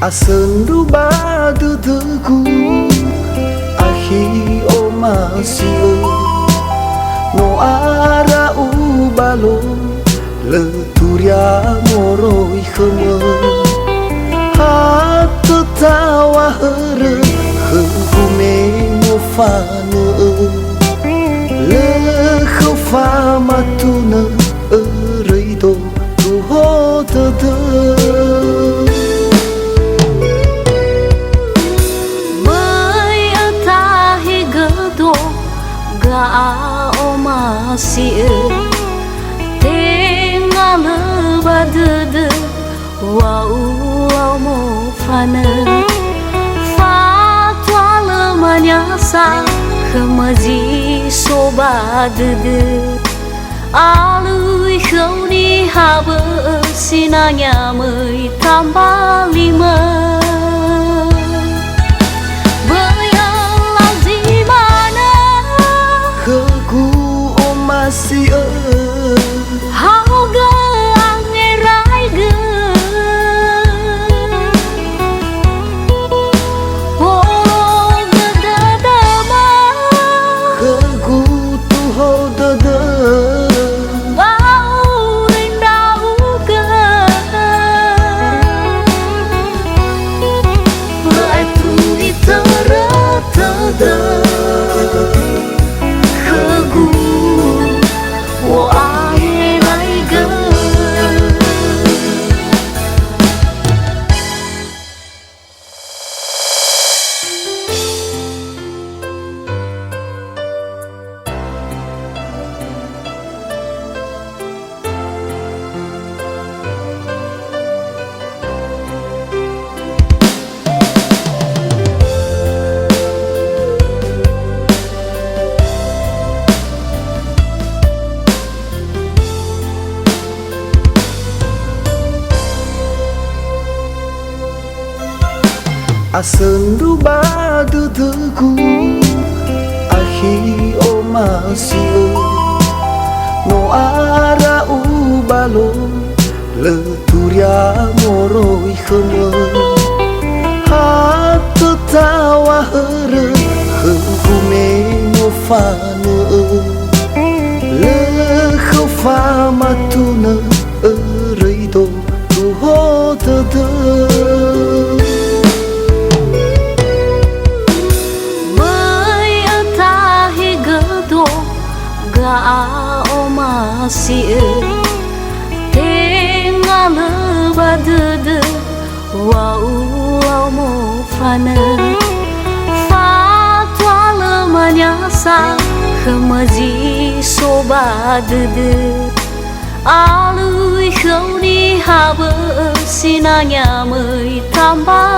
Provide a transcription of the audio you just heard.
Asendu badu tuku ahi omasio no ara ubalo le turia moroi khama hatu tawa hare khume mo fanu le khofa matuna reido tu hoda masih tengah lebadede wow mo fana fatwa lemanyasa kemaji sobadede alui khoni habe sinanya mai tambah lima masih hao ga nghe rai ga oh da da da ma ku tu ho da da bao rin đau ga lại tu đi ta ra ta da Asendu badu tuku ahi omasio no ara ubalo le turia moroi khama hatu tawa hare khume mo fanu le khofa matuna reido tu hoda masih tengah lebadede wow mo fana fatwa lemanyasa kemaji sobadede alui khoni habe sinanya mai tambah